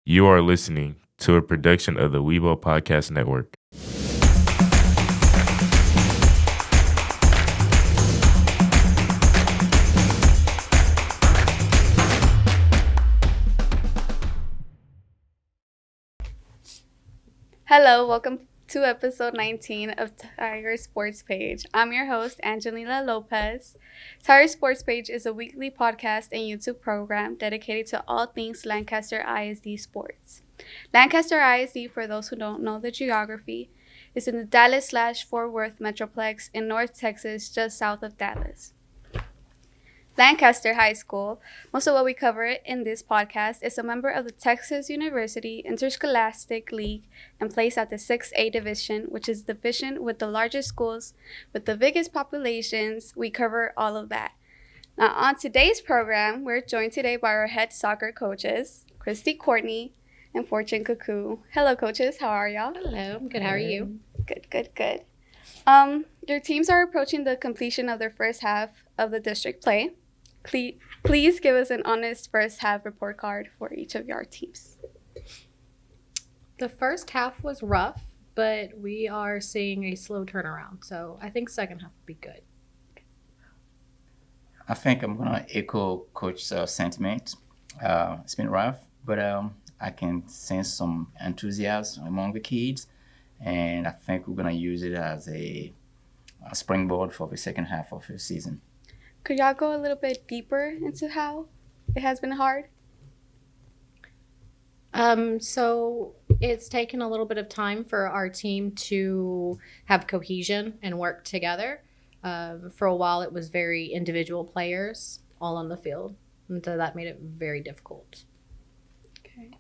You are listening to a production of the Weibo Podcast Network. Hello, welcome to episode 19 of Tiger Sportspage. I'm your host, Angelina Lopez. Tiger Sportspage is a weekly podcast and YouTube program dedicated to all things Lancaster ISD sports. Lancaster ISD, for those who don't know the geography, is in the Dallas/Fort Worth Metroplex in North Texas, just south of Dallas. Lancaster High School, most of what we cover in this podcast, is a member of the Texas University Interscholastic League and plays at the 6A Division, which is the division with the largest schools, with the biggest populations. We cover all of that. Now, on today's program, we're joined today by our head soccer coaches, Christie Courtney and Fortune Kakou. Hello, coaches. How are y'all? Hello. I'm good. How are you? Good. Your teams are approaching the completion of their first half of the district play. Please give us an honest first half report card for each of your teams. The first half was rough, but we are seeing a slow turnaround. So I think second half will be good. I think I'm going to echo Coach's sentiment. It's been rough, but I can sense some enthusiasm among the kids. And I think we're going to use it as a springboard for the second half of the season. Could y'all go a little bit deeper into how it has been hard? So it's taken a little bit of time for our team to have cohesion and work together. For a while, it was very individual players all on the field. And so that made it very difficult. Okay.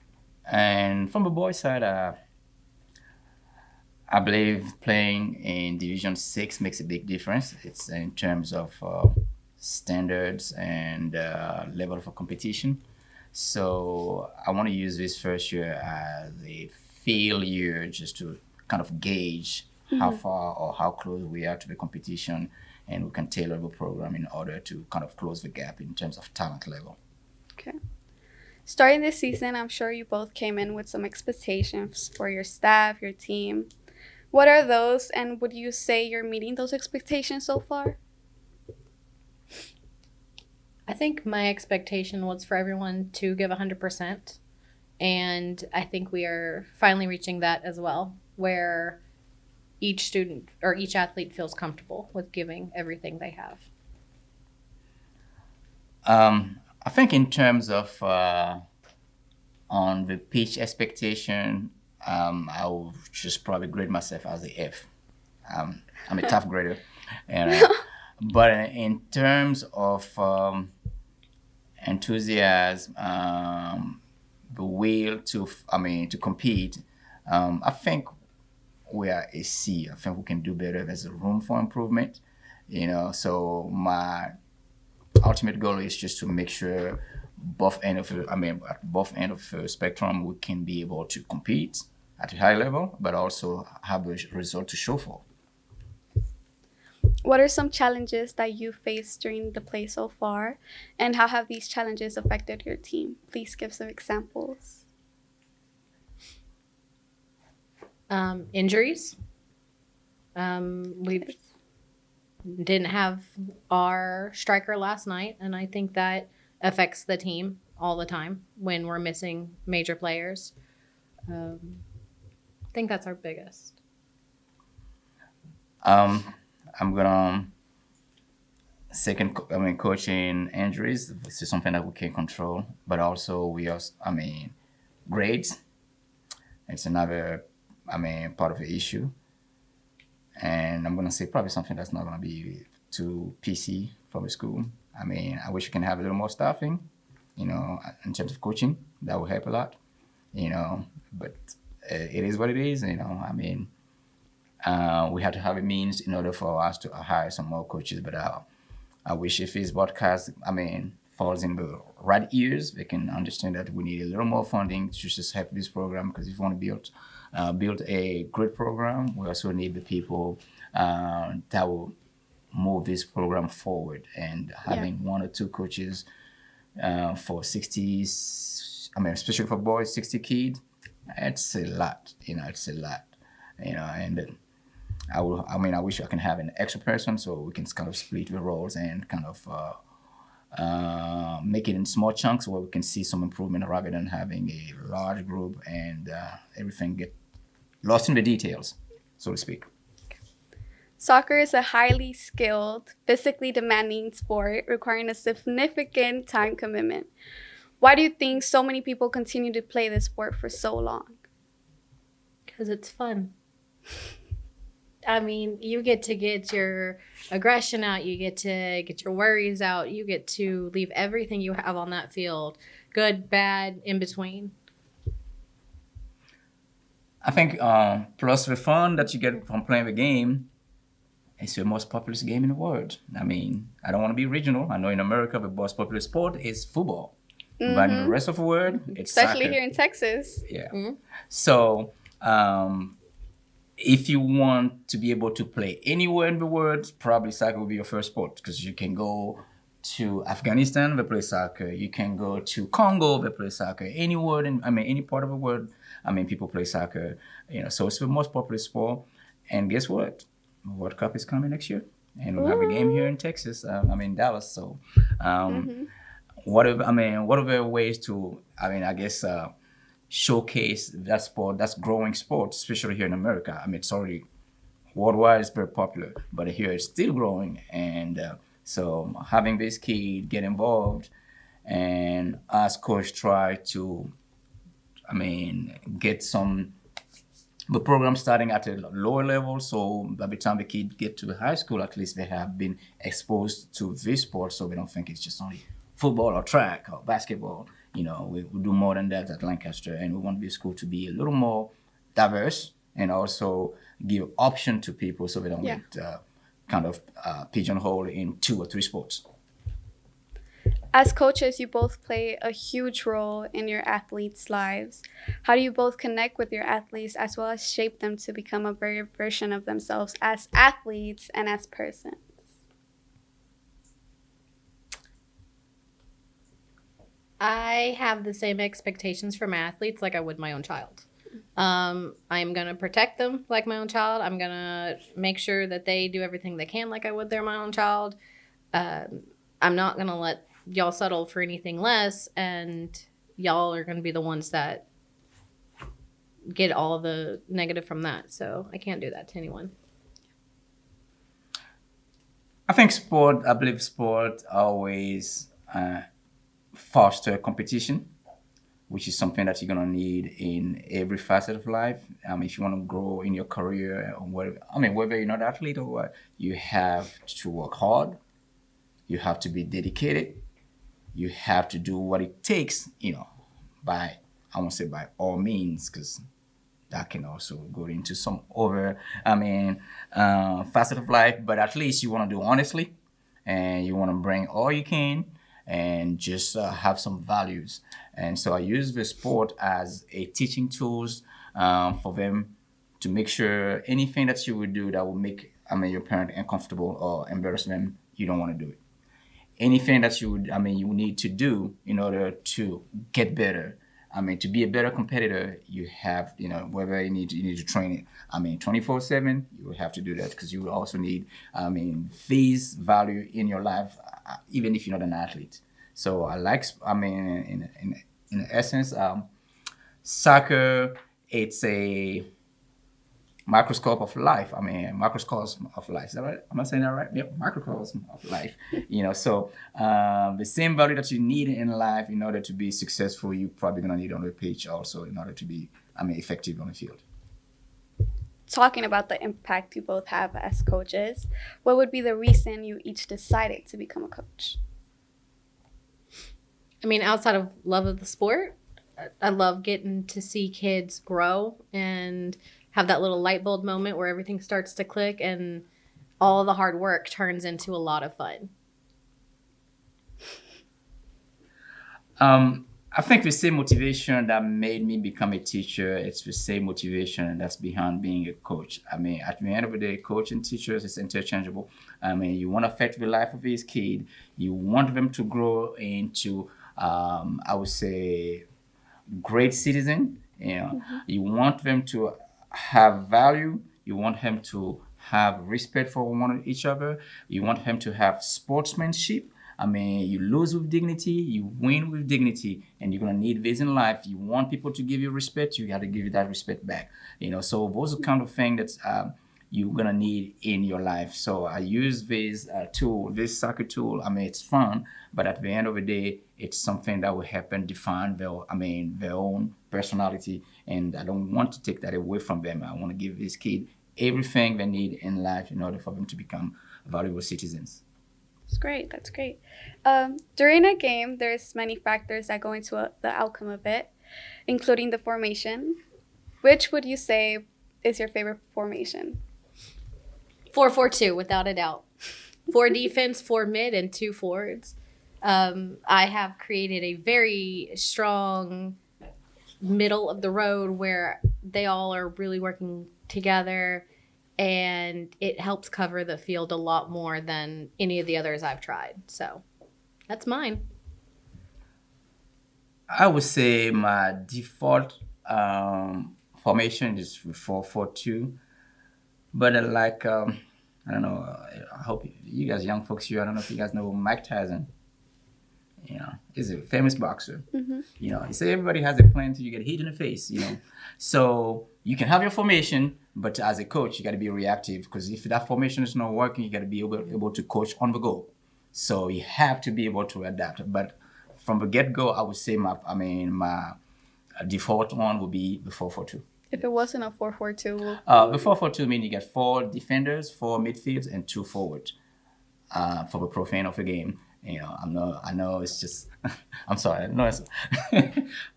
And from the boys' side, I believe playing in Division 6 makes a big difference. It's in terms of standards and level of competition. So I want to use this first year as a failure just to kind of gauge how far or how close we are to the competition, and we can tailor the program in order to kind of close the gap in terms of talent level. Okay. Starting this season, I'm sure you both came in with some expectations for your staff, your team. What are those, and would you say you're meeting those expectations so far? I think my expectation was for everyone to give 100%. And I think we are finally reaching that as well, where each student or each athlete feels comfortable with giving everything they have. I think in terms of on the pitch expectation, I will just probably grade myself as a F. I'm a tough grader. And, but in terms of enthusiasm, the will to compete, I think we are a C. I think we can do better. There's a room for improvement, So my ultimate goal is just to make sure at both end of the spectrum, we can be able to compete at a high level, but also have a result to show for. What are some challenges that you faced during the play so far, and how have these challenges affected your team? Please give some examples. Injuries. We didn't have our striker last night, and I think that affects the team all the time when we're missing major players. I think that's our biggest. I'm gonna coaching injuries. This is something that we can control, but also grades. It's another part of the issue, and I'm gonna say probably something that's not gonna be too PC for the school. I wish we can have a little more staffing, in terms of coaching. That would help a lot, but it is what it is, we have to have a means in order for us to hire some more coaches. But I wish if this podcast, falls in the right ears, they can understand that we need a little more funding to just help this program. Because if we want to build a great program, we also need the people that will move this program forward. And having one or two coaches for 60 especially for boys, 60 kids, it's a lot. It's a lot. And I wish I can have an extra person so we can kind of split the roles and kind of make it in small chunks where we can see some improvement rather than having a large group and everything get lost in the details, so to speak. Soccer is a highly skilled, physically demanding sport requiring a significant time commitment. Why do you think so many people continue to play this sport for so long? Because it's fun. I mean, you get to get your aggression out. You get to get your worries out. You get to leave everything you have on that field, good, bad, in between. I think plus the fun that you get from playing the game, it's the most popular game in the world. I mean, I don't want to be regional. I know in America the most popular sport is football. But in the rest of the world, it's especially soccer. here in Texas. Yeah. So if you want to be able to play anywhere in the world, probably soccer will be your first sport because you can go to Afghanistan, they play soccer. You can go to Congo, they play soccer. Anywhere in, any part of the world, people play soccer. So it's the most popular sport. And guess what? The World Cup is coming next year, and we'll have a game here in Texas. Dallas. So, what are the ways to? I guess showcase that sport, that's growing sport, especially here in America. It's already worldwide, it's very popular, but here it's still growing. And so having this kid get involved and us coach try to, get the program starting at a lower level. So by the time the kid get to high school, at least they have been exposed to this sport. So we don't think it's just only football or track or basketball. We do more than that at Lancaster, and we want this school to be a little more diverse and also give option to people so they don't get pigeonholed in 2 or 3 sports. As coaches, you both play a huge role in your athletes' lives. How do you both connect with your athletes as well as shape them to become a better version of themselves as athletes and as persons? I have the same expectations for my athletes like I would my own child. I'm going to protect them like my own child. I'm going to make sure that they do everything they can like I would their my own child. I'm not going to let y'all settle for anything less, and y'all are going to be the ones that get all the negative from that. So I can't do that to anyone. I believe sport always foster competition, which is something that you're going to need in every facet of life. If you want to grow in your career, whether you're not an athlete or what, you have to work hard. You have to be dedicated. You have to do what it takes, I won't say by all means, because that can also go into some other, facet of life. But at least you want to do honestly, and you want to bring all you can, and just have some values. And so I use the sport as a teaching tools for them to make sure anything that you would do that will make your parent uncomfortable or embarrass them, you don't want to do it. Anything that you need to do in order to get better. To be a better competitor, you have, whether you need to train it. 24/7, you will have to do that because you will also need, these value in your life, even if you're not an athlete. So I like, in essence, soccer, it's a microscope of life. Microcosm of life. Is that right? Am I saying that right? Yep, microcosm of life. So the same value that you need in life in order to be successful, you're probably going to need on the pitch also in order to be, effective on the field. Talking about the impact you both have as coaches, what would be the reason you each decided to become a coach? Outside of love of the sport, I love getting to see kids grow and have that little light bulb moment where everything starts to click and all the hard work turns into a lot of fun. I think the same motivation that made me become a teacher, it's the same motivation that's behind being a coach. At the end of the day, coach and teachers is interchangeable. You want to affect the life of these kids. You want them to grow into, I would say, great citizen. You want them to have value. You want them to have respect for each other. You want them to have sportsmanship. You lose with dignity, you win with dignity, and you're gonna need this in life. You want people to give you respect, you gotta give you that respect back. So those are kind of things that you're gonna need in your life. So I use this tool, this soccer tool. It's fun, but at the end of the day, it's something that will help them define their own personality, and I don't want to take that away from them. I want to give this kid everything they need in life in order for them to become valuable citizens. That's great. That's great. During a game, there's many factors that go into the outcome of it, including the formation. Which would you say is your favorite formation? 4-4-2, without a doubt. 4 defense, 4 mid, and 2 forwards. I have created a very strong middle of the road where they all are really working together, and it helps cover the field a lot more than any of the others I've tried. So that's mine. I would say my default formation is 4-4-2, but I don't know. I hope you guys, young folks here, I don't know if you guys know Mike Tyson. He's a famous boxer. He said everybody has a plan until you get hit in the face. So you can have your formation, but as a coach, you got to be reactive, because if that formation is not working, you got to be able to coach on the go. So you have to be able to adapt. But from the get-go, I would say my default one would be the 4-4-2. If it wasn't a 4-4-2, the 4-4-2 means you get 4 defenders, 4 midfields, and 2 forwards for the profane of the game. I know it's just, I'm sorry. No, I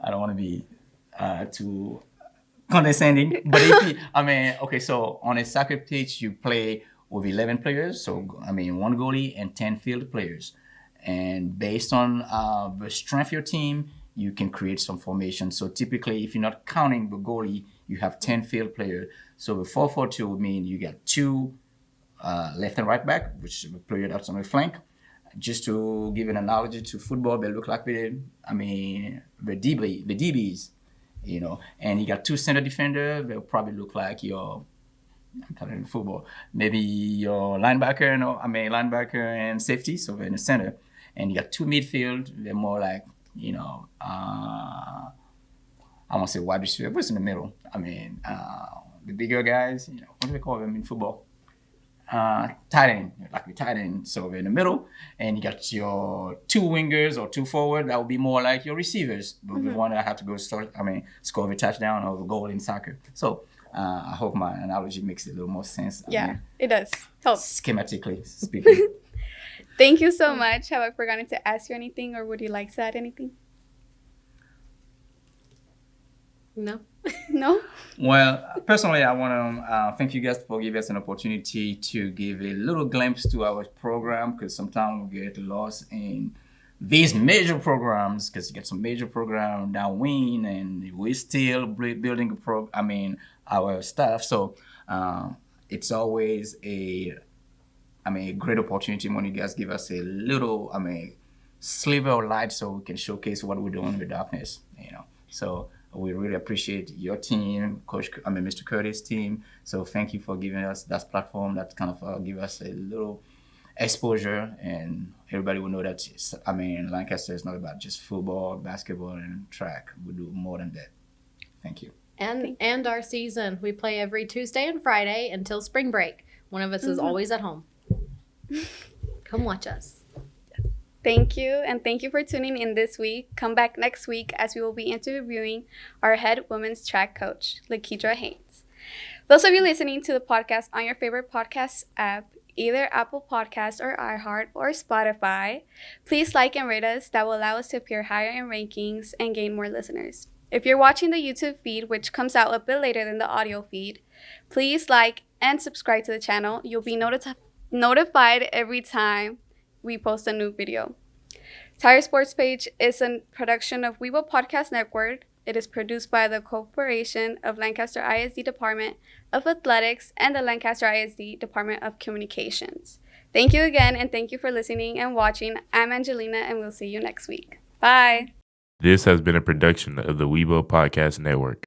don't want to be too condescending, but so on a soccer pitch, you play with 11 players. So, 1 goalie and 10 field players. And based on the strength of your team, you can create some formation. So typically, if you're not counting the goalie, you have 10 field players. So the 4-4-2 would mean you got 2 left and right back, which is the player that's on the flank. Just to give an analogy to football, they look like the DBs, and you got 2 center defenders. They'll probably look like I'm talking football, maybe your linebacker, linebacker and safety, so they're in the center. And you got 2 midfield, they're more like, I won't say wide receiver, but it's in the middle. The bigger guys, what do they call them in football? Tight end, so we're in the middle, and you got your 2 wingers or 2 forward. That would be more like your receivers, but the one that have to go score a touchdown or a goal in soccer. So I hope my analogy makes a little more sense. It does. Helps. Schematically speaking. Thank you so much. Have I forgotten to ask you anything, or would you like to add anything? No. No? Well, personally, I want to thank you guys for giving us an opportunity to give a little glimpse to our program, because sometimes we get lost in these major programs, because you get some major program downwind, and we're still building our stuff. So it's always a great opportunity when you guys give us a little sliver of light, so we can showcase what we're doing in the darkness. So we really appreciate your team, Mr. Curtis' team. So thank you for giving us that platform that kind of give us a little exposure, and everybody will know that Lancaster is not about just football, basketball, and track. We do more than that. Thank you. And our season, we play every Tuesday and Friday until spring break. One of us is always at home. Come watch us. Thank you, and thank you for tuning in this week. Come back next week as we will be interviewing our head women's track coach, Lakedra Haynes. Those of you listening to the podcast on your favorite podcast app, either Apple Podcasts or iHeart or Spotify, please like and rate us. That will allow us to appear higher in rankings and gain more listeners. If you're watching the YouTube feed, which comes out a bit later than the audio feed, please like and subscribe to the channel. You'll be notified every time we post a new video. Tire Sportspage is a production of Weibo Podcast Network. It is produced by the Corporation of Lancaster ISD Department of Athletics and the Lancaster ISD Department of Communications. Thank you again, and thank you for listening and watching. I'm Angelina, and we'll see you next week. Bye. This has been a production of the Weibo Podcast Network.